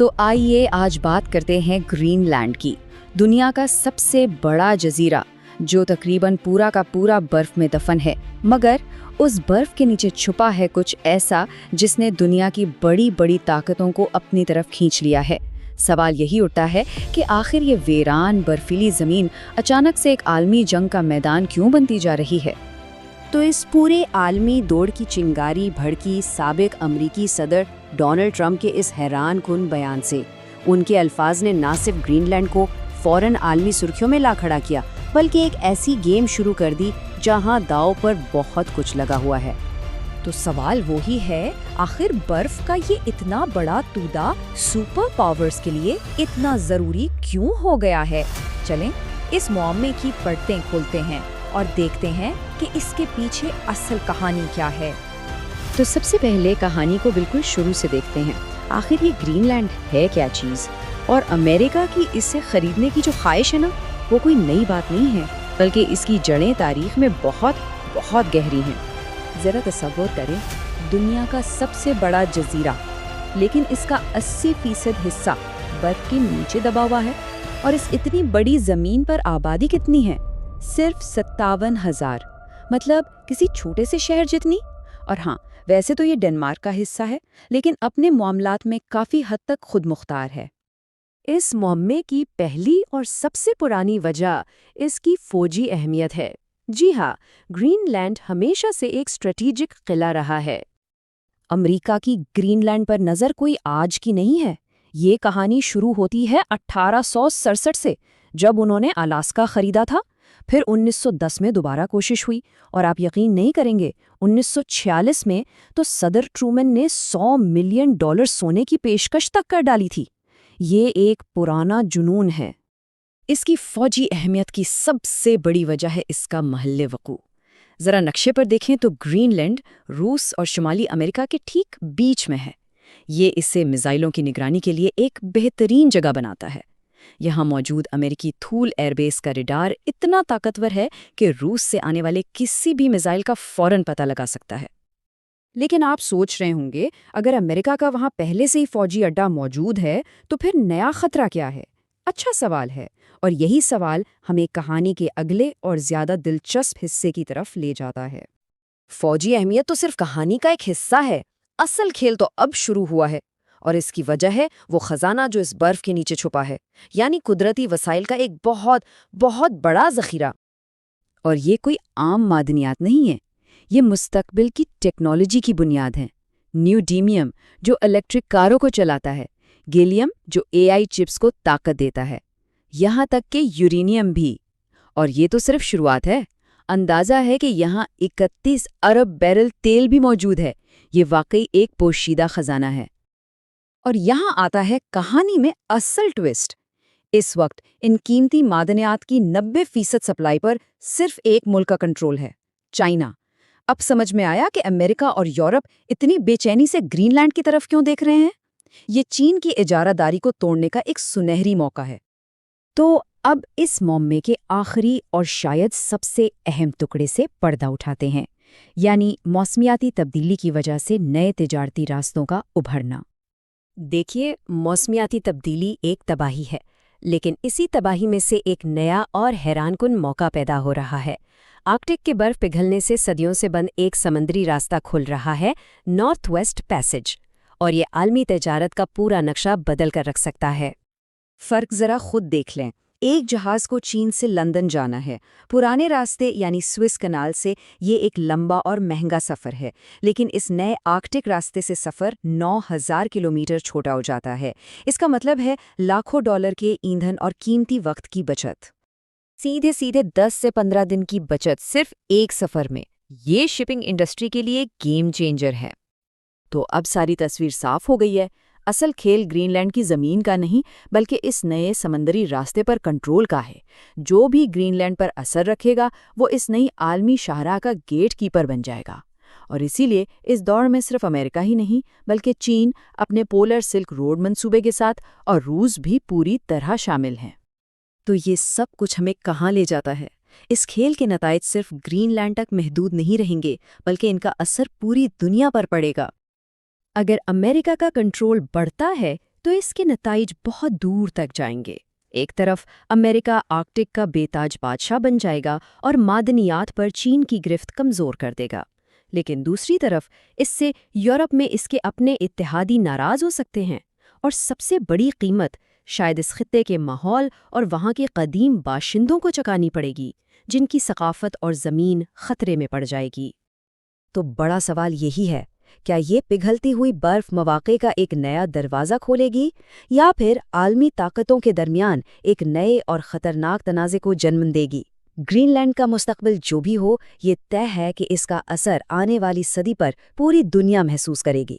तो आइए आज बात करते हैं ग्रीनलैंड की, दुनिया का सबसे बड़ा जजीरा जो तकरीबन पूरा का पूरा बर्फ में दफन है। मगर उस बर्फ के नीचे छुपा है कुछ ऐसा जिसने दुनिया की बड़ी बड़ी ताकतों को अपनी तरफ खींच लिया है। सवाल यही उठता है कि आखिर ये वीरान बर्फीली ज़मीन अचानक से एक आलमी जंग का मैदान क्यों बनती जा रही है। तो इस पूरे आलमी दौड़ की चिंगारी भड़की साबिक अमरीकी सदर डोनाल्ड ट्रंप के इस हैरान कुन बयान से। उनके अल्फाज ने न सिर्फ ग्रीनलैंड को फौरन आलमी सुर्खियों में ला खड़ा किया, बल्कि एक ऐसी गेम शुरू कर दी जहां दांव पर बहुत कुछ लगा हुआ है। तो सवाल वही है, आखिर बर्फ का ये इतना बड़ा तूदा सुपर पावर्स के लिए इतना जरूरी क्यों हो गया है। चलें इस मुआम्मे की परतें खोलते हैं और देखते हैं कि इसके पीछे असल कहानी क्या है। तो सबसे पहले कहानी को बिल्कुल शुरू से देखते हैं। आखिर ये ग्रीनलैंड है क्या चीज़, और अमेरिका की इसे खरीदने की जो ख्वाहिश है ना, वो कोई नई बात नहीं है, बल्कि इसकी जड़ें तारीख में बहुत बहुत गहरी हैं। ज़रा तसव्वुर करें, दुनिया का सबसे बड़ा जजीरा, लेकिन इसका 80% हिस्सा बर्फ के नीचे दबा हुआ है। और इस इतनी बड़ी ज़मीन पर आबादी कितनी है? सिर्फ 57,000, मतलब किसी छोटे से शहर जितनी। और हाँ, वैसे तो ये डेनमार्क का हिस्सा है, लेकिन अपने मामलात में काफ़ी हद तक खुद मुख्तार है। इस मुआम्मे की पहली और सबसे पुरानी वजह इसकी फौजी अहमियत है। जी हाँ, ग्रीनलैंड हमेशा से एक स्ट्रेटेजिक किला रहा है। अमेरिका की ग्रीनलैंड पर नज़र कोई आज की नहीं है। ये कहानी शुरू होती है 1867 से, जब उन्होंने अलास्का खरीदा था। फिर 1910 में दोबारा कोशिश हुई, और आप यकीन नहीं करेंगे, 1946 में तो सदर ट्रूमैन ने $100 मिलियन सोने की पेशकश तक कर डाली थी। ये एक पुराना जुनून है। इसकी फौजी अहमियत की सबसे बड़ी वजह है इसका महल्ले वकू। ज़रा नक्शे पर देखें तो ग्रीनलैंड रूस और शुमाली अमेरिका के ठीक बीच में है। ये इसे मिसाइलों की निगरानी के लिए एक बेहतरीन जगह बनाता है। यहाँ मौजूद अमेरिकी थूल एयरबेस का रडार इतना ताकतवर है कि रूस से आने वाले किसी भी मिसाइल का फौरन पता लगा सकता है। लेकिन आप सोच रहे होंगे, अगर अमेरिका का वहाँ पहले से ही फौजी अड्डा मौजूद है तो फिर नया खतरा क्या है? अच्छा सवाल है, और यही सवाल हमें कहानी के अगले और ज्यादा दिलचस्प हिस्से की तरफ ले जाता है। फौजी अहमियत तो सिर्फ कहानी का एक हिस्सा है, असल खेल तो अब शुरू हुआ है। और इसकी वजह है वो खजाना जो इस बर्फ के नीचे छुपा है, यानी कुदरती वसाइल का एक बहुत बहुत बड़ा जखीरा। और ये कोई आम मादनियात नहीं है, ये मुस्तकबिल की टेक्नोलॉजी की बुनियाद है। न्यूडीमियम जो इलेक्ट्रिक कारों को चलाता है, गैलियम जो AI चिप्स को ताकत देता है, यहाँ तक कि यूरेनियम भी। और ये तो सिर्फ शुरुआत है। अंदाज़ा है कि यहाँ 31 अरब बैरल तेल भी मौजूद है। ये वाकई एक पोशीदा खजाना है। और यहाँ आता है कहानी में असल ट्विस्ट। इस वक्त इन कीमती मादनियात की 90% सप्लाई पर सिर्फ एक मुल्क का कंट्रोल है, चाइना। अब समझ में आया कि अमेरिका और यूरोप इतनी बेचैनी से ग्रीनलैंड की तरफ क्यों देख रहे हैं। ये चीन की इजारादारी को तोड़ने का एक सुनहरी मौका है। तो अब इस मुआम्मे के आखिरी और शायद सबसे अहम टुकड़े से पर्दा उठाते हैं, यानी मौसमियाती तब्दीली की वजह से नए तिजारती रास्तों का उभरना। देखिए, मौसमियाती तब्दीली एक तबाही है, लेकिन इसी तबाही में से एक नया और हैरानकुन मौका पैदा हो रहा है। आर्कटिक के बर्फ पिघलने से सदियों से बंद एक समंदरी रास्ता खुल रहा है, नॉर्थ वेस्ट पैसेज, और ये आलमी तिजारत का पूरा नक्शा बदल कर रख सकता है। फर्क जरा खुद देख लें। एक जहाज को चीन से लंदन जाना है, पुराने रास्ते यानी स्विस कनाल से ये एक लंबा और महंगा सफ़र है। लेकिन इस नए आर्कटिक रास्ते से सफ़र 9,000 किलोमीटर छोटा हो जाता है। इसका मतलब है लाखों डॉलर के ईंधन और कीमती वक्त की बचत। सीधे सीधे 10 से 15 दिन की बचत सिर्फ एक सफ़र में। ये शिपिंग इंडस्ट्री के लिए गेम चेंजर है। तो अब सारी तस्वीर साफ हो गई है। असल खेल ग्रीनलैंड की ज़मीन का नहीं, बल्कि इस नए समंदरी रास्ते पर कंट्रोल का है। जो भी ग्रीनलैंड पर असर रखेगा वो इस नई आलमी शाहराह का गेट कीपर बन जाएगा। और इसीलिए इस दौड़ में सिर्फ अमेरिका ही नहीं, बल्कि चीन अपने पोलर सिल्क रोड मंसूबे के साथ और रूस भी पूरी तरह शामिल हैं। तो ये सब कुछ हमें कहाँ ले जाता है? इस खेल के नताइज सिर्फ ग्रीनलैंड तक महदूद नहीं रहेंगे, बल्कि इनका असर पूरी दुनिया पर पड़ेगा। अगर अमेरिका का कंट्रोल बढ़ता है تو اس کے نتائج بہت دور تک جائیں گے۔ ایک طرف امریکہ آرکٹک کا بے تاج بادشاہ بن جائے گا اور معدنیات پر چین کی گرفت کمزور کر دے گا، لیکن دوسری طرف اس سے یورپ میں اس کے اپنے اتحادی ناراض ہو سکتے ہیں، اور سب سے بڑی قیمت شاید اس خطے کے ماحول اور وہاں کے قدیم باشندوں کو چکانی پڑے گی، جن کی ثقافت اور زمین خطرے میں پڑ جائے گی۔ تو بڑا سوال یہی ہے، کیا یہ پگھلتی ہوئی برف مواقع کا ایک نیا دروازہ کھولے گی، یا پھر عالمی طاقتوں کے درمیان ایک نئے اور خطرناک تنازع کو جنم دے گی؟ گرین لینڈ کا مستقبل جو بھی ہو، یہ طے ہے کہ اس کا اثر آنے والی صدی پر پوری دنیا محسوس کرے گی۔